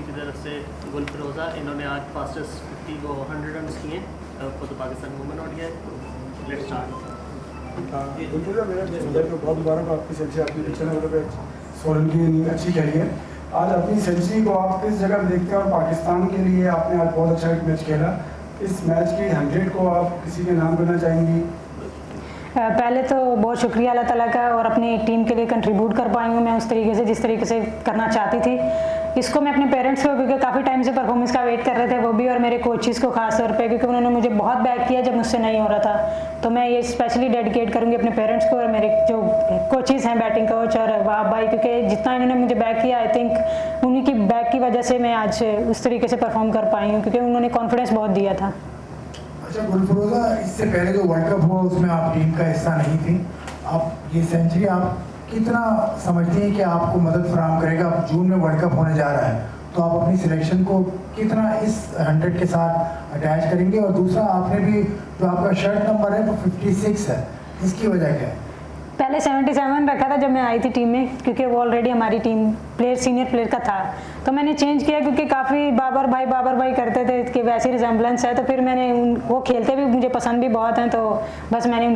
की तरफ से गुल फिरोज़ा, इन्होंने आज फास्टेस्ट 50 को 100 रन किए for the Pakistan women ODI. Let's start. गुल मेरा बहुत मुबारक आपकी सेंचुरी, आपकी 96 ओवर पे 100 रन की अच्छी खेली है। आज अपनी सेंचुरी को आप किस जगह देखते हैं और पाकिस्तान के लिए आपने आज बहुत अच्छा एक मैच खेला, इस मैच की 100 को आप किसी के नाम करना चाहेंगी? पहले तो बहुत शुक्रिया अल्लाह ताला का, और अपनी टीम के लिए कंट्रीब्यूट कर पाई हूँ मैं उस तरीके से जिस तरीके से करना चाहती थी। इसको मैं अपने पेरेंट्स को, क्योंकि काफ़ी टाइम से परफॉर्मेंस का वेट कर रहे थे वो भी, और मेरे कोचेज़ को खास तौर पे, क्योंकि उन्होंने मुझे बहुत बैक किया जब मुझसे नहीं हो रहा था। तो मैं ये स्पेशली डेडिकेट करूँगी अपने पेरेंट्स को और मेरे जो कोचेज़ हैं, बैटिंग कोच और वहाब भाई, क्योंकि जितना इन्होंने मुझे बैक किया, आई थिंक उन्हीं की बैक की वजह से मैं आज उस तरीके से परफॉर्म कर पाई हूँ, क्योंकि उन्होंने कॉन्फिडेंस बहुत दिया था। अच्छा गुल फिरोज़ा, इससे पहले जो वर्ल्ड कप हुआ उसमें आप टीम का हिस्सा नहीं थी, आप ये सेंचुरी आप कितना समझती हैं कि आपको मदद फराहम करेगा? अब जून में वर्ल्ड कप होने जा रहा है, तो आप अपनी सिलेक्शन को कितना इस 100 के साथ अटैच करेंगे? और दूसरा, आपने भी जो आपका शर्ट नंबर है वो 56 है, इसकी वजह क्या है? पहले 77 रखा था जब मैं आई थी टीम में, क्योंकि वो ऑलरेडी हमारी टीम प्लेयर सीनियर प्लेयर का था। तो मैंने चेंज किया क्योंकि काफ़ी बाबर भाई करते थे कि वैसी रिजेंबलेंस है, तो फिर मैंने वो खेलते भी मुझे पसंद भी बहुत हैं, तो बस मैंने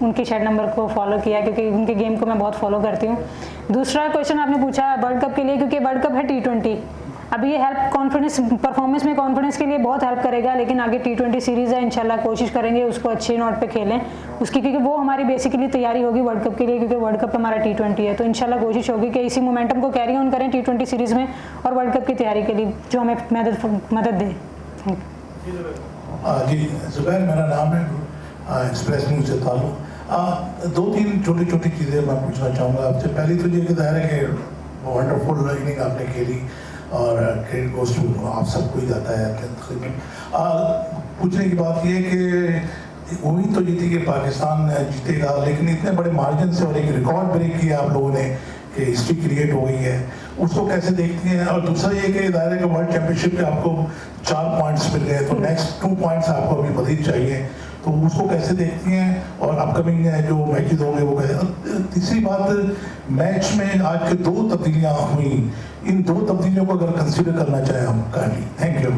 उनकी शर्ट नंबर को फॉलो किया, क्योंकि उनके गेम को मैं बहुत फॉलो करती हूँ। दूसरा क्वेश्चन आपने पूछा वर्ल्ड कप के लिए, क्योंकि वर्ल्ड कप है T20, अब ये हेल्प कॉन्फिडेंस परफॉर्मेंस में कॉन्फिडेंस के लिए बहुत हेल्प करेगा, लेकिन आगे T20 सीरीज़ है, इंशाल्लाह कोशिश करेंगे उसको अच्छे नोट पे खेलें उसकी, क्योंकि वो हमारी बेसिकली तैयारी होगी वर्ल्ड कप के लिए, क्योंकि वर्ल्ड कप हमारा T20 है। तो इंशाल्लाह कोशिश होगी कि इसी मोमेंटम को कैरी ऑन करें T20 सीरीज़ में और वर्ल्ड कप की तैयारी के लिए जो हमें मदद दे। Thank you. जी ज़ुबैर मेरा नाम है, एक्सप्रेस न्यूज़ से ताल्लुक़। 2-3 छोटी चीज़ें मैं पूछना चाहूँगा आपसे। पहली तो ये कि ज़ाहिर है कि वंडरफुल इनिंग आपने खेली और क्रेडिट गोज़ टू आप सबको ही जाता है तकरीबन। पूछने की बात ये है कि उम्मीद तो ये थी कि पाकिस्तान जीतेगा, लेकिन इतने बड़े मार्जिन से और एक रिकॉर्ड ब्रेक किया आप लोगों ने कि हिस्ट्री क्रिएट हो गई है, उसको कैसे देखती हैं? और दूसरा ये कि ज़ाहिर है कि वर्ल्ड चैम्पियनशिप में आपको 4 पॉइंट्स मिल गए, तो नेक्स्ट 2 पॉइंट्स आपको अभी मज़ीद चाहिए, तो उसको कैसे देखती हैं? और अपकमिंग जो मैचेस होंगे वो कैसे? तीसरी बात, मैच में आज के 2 तब्दीलियाँ हुई, इन 2 तब्दीलियों को अगर कंसीडर करना चाहें हम काइंडली। Thank you.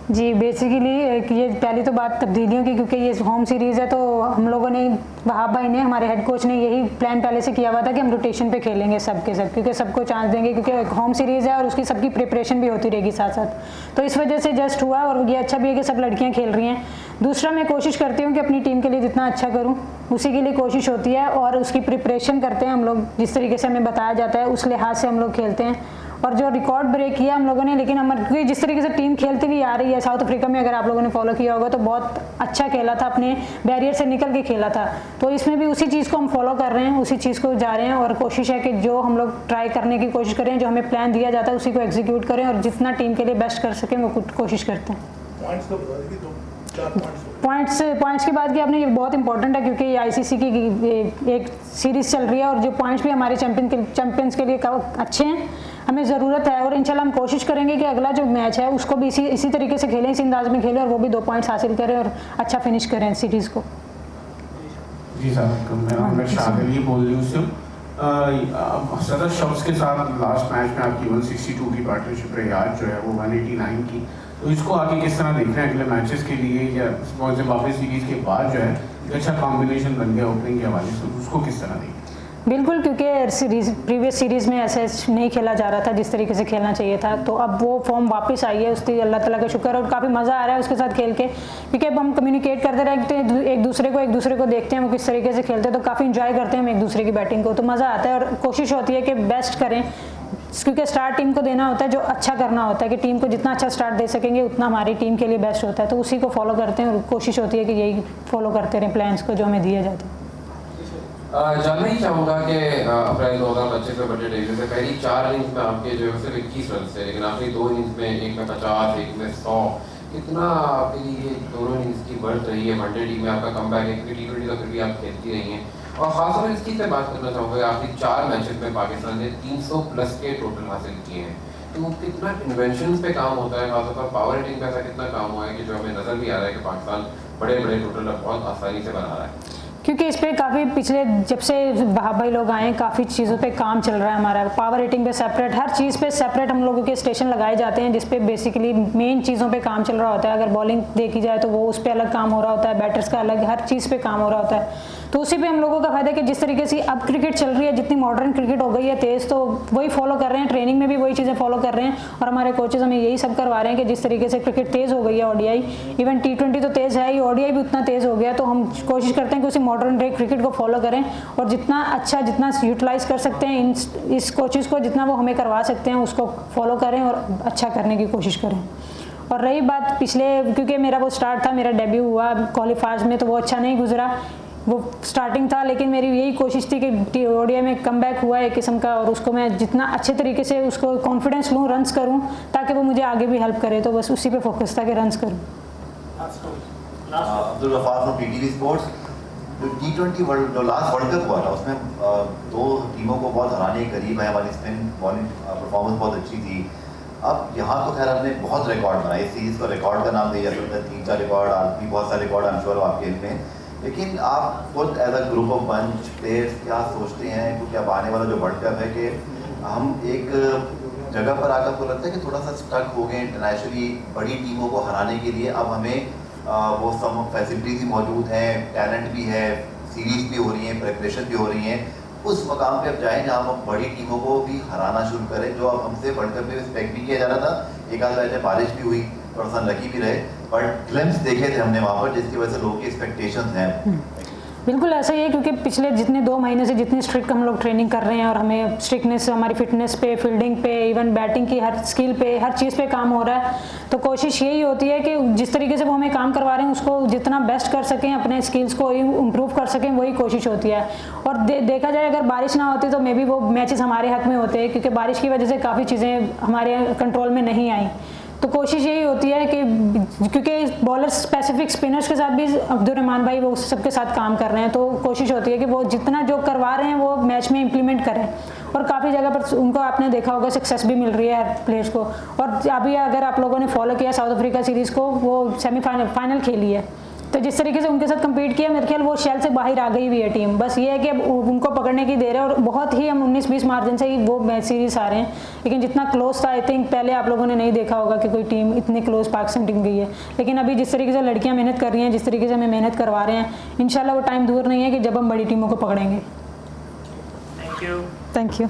जी बेसिकली ये पहली तो बात तब्दीलियों की, क्योंकि ये होम सीरीज़ है, तो हम लोगों ने, वहाब भाई ने, हमारे हेड कोच ने यही प्लान पहले से किया हुआ था कि हम रोटेशन पे खेलेंगे सब के सब, क्योंकि सबको चांस देंगे, क्योंकि होम सीरीज़ है और उसकी सबकी प्रिपरेशन भी होती रहेगी साथ साथ। तो इस वजह से जस्ट हुआ, और ये अच्छा भी है कि सब लड़कियाँ खेल रही हैं। दूसरा, मैं कोशिश करती हूँ कि अपनी टीम के लिए जितना अच्छा करूँ उसी के लिए कोशिश होती है, और उसकी प्रिपरेशन करते हैं हम लोग, जिस तरीके से हमें बताया जाता है उस लिहाज से हम लोग खेलते हैं। और जो रिकॉर्ड ब्रेक किया हम लोगों ने, लेकिन क्योंकि जिस तरीके से टीम खेलती हुई आ रही है, साउथ अफ्रीका में अगर आप लोगों ने फॉलो किया होगा तो बहुत अच्छा खेला था, अपने बैरियर से निकल के खेला था। तो इसमें भी उसी चीज़ को हम फॉलो कर रहे हैं, उसी चीज़ को जा रहे हैं, और कोशिश है कि जो हम लोग ट्राई करने की कोशिश करें, जो हमें प्लान दिया जाता है उसी को एग्जीक्यूट करें, और जितना टीम के लिए बेस्ट कर सकें वो कोशिश करते हैं। पॉइंट्स की बात की आपने, ये बहुत इंपॉर्टेंट है, क्योंकि ये ICC की एक सीरीज़ चल रही है, और जो पॉइंट्स भी हमारे चैंपियंस के लिए अच्छे हैं, हमें ज़रूरत है, और इंशाल्लाह हम कोशिश करेंगे कि अगला जो मैच है उसको भी इसी तरीके से खेलें, इस अंदाज में खेलें, और वो भी 2 पॉइंट्स हासिल करें और अच्छा फिनिश करें सीरीज़ को। जी साहब, मैं शामिल ही बोल रही हूँ। सदर शख्स के साथ लास्ट मैच में आपकी 162 की पार्टनरशिप रही, आज जो है वो 189 की, तो इसको आगे किस तरह देख रहे हैं अगले मैचेस के लिए, या वापस सीरीज़ के बाद जो है एक अच्छा कॉम्बिनेशन बन गया ओपनिंग के हवाले से, उसको किस तरह देखें? बिल्कुल, क्योंकि प्रीवियस सीरीज़ में ऐसे नहीं खेला जा रहा था जिस तरीके से खेलना चाहिए था, तो अब वो फॉर्म वापस आई है, उसकी अल्लाह ताला का शुक्र है, और काफ़ी मज़ा आ रहा है उसके साथ खेल के, क्योंकि अब हम कम्युनिकेट करते रहते हैं एक दूसरे को देखते हैं वो किस तरीके से खेलते हैं, तो काफ़ी इंजॉय करते हैं हम एक दूसरे की बैटिंग को, तो मज़ा आता है, और कोशिश होती है कि बेस्ट करें, क्योंकि स्टार्ट टीम को देना होता है, जो अच्छा करना होता है, कि टीम को जितना अच्छा स्टार्ट दे सकेंगे उतना हमारी टीम के लिए बेस्ट होता है, तो उसी को फॉलो करते हैं, और कोशिश होती है कि यही फॉलो करते रहें प्लान्स को जो हमें दिए जाते हैं। जानना ही चाहूँगा कि अप्रैल 2025 में बर्थडे डेब्यू से पहली 4 इनिंग्स में आपके जो है सिर्फ 21 रन थे, लेकिन आखिरी 2 इनिंग्स में, एक में 50, एक में 100, कितना आपके लिए दोनों इनिंग्स की बढ़त रही है? वनडे टीम में आपका कमबैक, एक T20 का फिर भी आप खेलती रही हैं, और खासतौर पर इसकी से बात करना चाहूँगा, आखिरी 4 मैचेस में पाकिस्तान ने 300 प्लस के टोटल हासिल किए हैं, तो कितना इन्वेंशन पे काम होता है, खासतौर पर पावर हिटिंग पे ऐसा कितना काम हुआ है कि जो हमें नज़र भी आ रहा है कि पाकिस्तान बड़े टोटल बहुत आसानी से बना रहा है? क्योंकि इस पे काफ़ी पिछले जब से वहाब भाई लोग आए हैं काफ़ी चीज़ों पे काम चल रहा है हमारा। पावर रेटिंग पे सेपरेट, हर चीज़ पे सेपरेट हम लोगों के स्टेशन लगाए जाते हैं जिस पे बेसिकली मेन चीज़ों पे काम चल रहा होता है। अगर बॉलिंग देखी जाए तो वो उस पर अलग काम हो रहा होता है, बैटर्स का अलग, हर चीज़ पे काम हो रहा होता है। तो उसी पे हम लोगों का फायदा है कि जिस तरीके से अब क्रिकेट चल रही है, जितनी मॉडर्न क्रिकेट हो गई है तेज़, तो वही फॉलो कर रहे हैं, ट्रेनिंग में भी वही चीज़ें फॉलो कर रहे हैं और हमारे कोचेज हमें यही सब करवा रहे हैं कि जिस तरीके से क्रिकेट तेज़ हो गई है, ओडीआई इवन T20 तो तेज़ है ही, ओडीआई भी उतना तेज़ हो गया, तो हम कोशिश करते हैं कि उसी मॉडर्न डे क्रिकेट को फॉलो करें और जितना अच्छा, जितना यूटिलाइज़ कर सकते हैं इस कोचेज़ को, जितना वो हमें करवा सकते हैं उसको फॉलो करें और अच्छा करने की कोशिश करें। और रही बात पिछले, क्योंकि मेरा वो स्टार्ट था, मेरा डेब्यू हुआ क्वालिफायर्स में तो वो अच्छा नहीं गुजरा, वो स्टार्टिंग था, लेकिन मेरी यही कोशिश थी कि ओडीआई में कमबैक हुआ एक किस्म का और उसको मैं जितना अच्छे तरीके से उसको कॉन्फिडेंस लूँ, रन्स करूँ ताकि वो मुझे आगे भी हेल्प करे, तो बस उसी पे फोकस था कि रन्स करूँ। Abdul Gaffar from PTV sports. जो T20 वर्ल्ड जो लास्ट वर्ल्ड कप हुआ था उसमें दो टीमों को बहुत हराने के करीब है, हमारी स्पिन बॉलिंग परफॉर्मेंस बहुत अच्छी थी। अब यहाँ तो खैर हमने बहुत रिकॉर्ड बनाए, इस सीरीज़ को रिकॉर्ड का नाम दिया जाता है, 3-4 रिकॉर्ड, आज भी बहुत सारे रिकॉर्ड आई एम श्योर आपके में। लेकिन आप खुद as a group of bunch players क्या सोचते हैं, क्योंकि अब आने वाला जो वर्ल्ड कप है कि हम एक जगह पर आकर आपको लगता है कि थोड़ा सा स्टक हो गए इंटरनेशनली बड़ी टीमों को हराने के लिए। अब हमें वो सब फैसिलिटीज़ भी मौजूद हैं, टैलेंट भी है, सीरीज़ भी हो रही हैं, प्रिपरेशन भी हो रही हैं, उस मकाम पे अब जाएँ जहाँ हम बड़ी टीमों को भी हराना शुरू करें, जो अब हमसे वर्ल्ड कप में एक्सपेक्ट भी किया जा रहा था। एक आध वैसे बारिश भी हुई, थोड़ा सा लकी भी रहे, बट ग्लिम्स देखे थे हमने वहाँ पर जिसकी वजह से लोगों की एक्सपेक्टेशंस हैं। बिल्कुल ऐसा ही है, क्योंकि पिछले जितने 2 महीने से जितनी स्ट्रिक्ट हम लोग ट्रेनिंग कर रहे हैं और हमें स्ट्रिक्टनेस हमारी फिटनेस पे, फील्डिंग पे, इवन बैटिंग की हर स्किल पे, हर चीज़ पे काम हो रहा है, तो कोशिश यही होती है कि जिस तरीके से वो हमें काम करवा रहे हैं उसको जितना बेस्ट कर सकें, अपने स्किल्स को इम्प्रूव कर सकें, वही कोशिश होती है। और देखा जाए अगर बारिश ना होती तो मे बी वो मैचेस हमारे हक में होते हैं, क्योंकि बारिश की वजह से काफ़ी चीज़ें हमारे कंट्रोल में नहीं आई। तो कोशिश यही होती है कि क्योंकि बॉलर स्पेसिफिक स्पिनर्स के साथ भी अब्दुर्रहमान भाई वो सबके साथ काम कर रहे हैं, तो कोशिश होती है कि वो जितना जो करवा रहे हैं वो मैच में इम्प्लीमेंट करें। और काफ़ी जगह पर उनको आपने देखा होगा सक्सेस भी मिल रही है प्लेयर्स को। और अभी अगर आप लोगों ने फॉलो किया साउथ अफ्रीका सीरीज़ को, वो फाइनल खेली है, तो जिस तरीके से उनके साथ कम्पीट किया, मेरे ख्याल वो शेल से बाहर आ गई हुई है टीम। बस ये है कि अब उनको पकड़ने की देर है और बहुत ही हम 19-20 मार्जिन से ही वो मैच सीरीज आ रहे हैं। लेकिन जितना क्लोज था, आई थिंक पहले आप लोगों ने नहीं देखा होगा कि कोई टीम इतनी क्लोज पाकिस्तान टीम गई है। लेकिन अभी जिस तरीके से लड़कियां मेहनत कर रही हैं, जिस तरीके से हमें मेहनत करवा रहे हैं, इंशाल्लाह वो टाइम दूर नहीं है कि जब हम बड़ी टीमों को पकड़ेंगे। Thank you. Thank you.